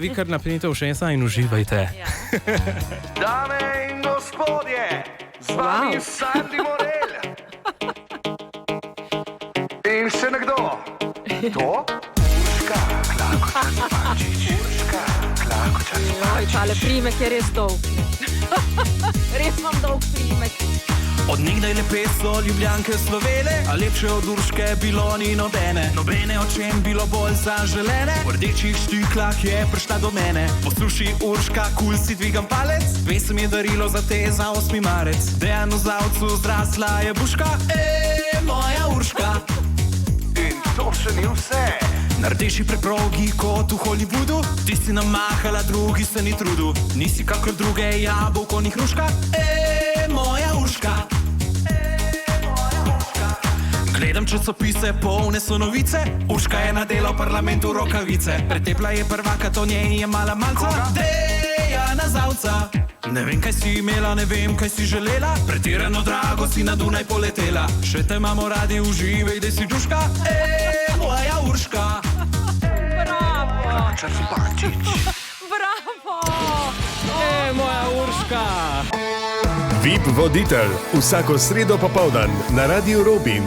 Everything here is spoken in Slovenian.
Vi kar napnite ušesa in uživajte. Dame in gospodje, z vami Sandy Morel. In še nekdo. To? Urška Klakočar Zupančič. Urška Klakočar Zupančič. Tale primek je res dolg. Res imam dolg primek. Od nekdaj lepe so Ljubljanke slovele, a lepše od Urške bilo ni nobene. Nobene očem bilo bolj zaželene, v rdečih štiklah je prišla do mene. Posluši Urška, kul si dvigam palec, pesem je darilo za te za 8. marec. Dejanu Zavcu zrasla je buška, moja Urška. In to še ni vse. Na rdeči preprogi kot v Hollywoodu, ti si namahala, drugi se ni trudu. Nisi kakor druge jabolko ni hruška, moja Urška. Gledam časopise, polne so novice, Urška je nadela v parlamentu rokavice. Pretepla je prvaka, to njej je mala malca, Dejana Zavca. Ne vem, kaj si imela, ne vem, kaj si želela, pretirano drago si na Dunaj poletela. Še te imamo radi, uživaj, da si duška, moja Urška. Bravo! Klakočar Zupančič. Bravo! Moja Urška! VIP voditelj vsako sredo popoldan na Radiu Robin.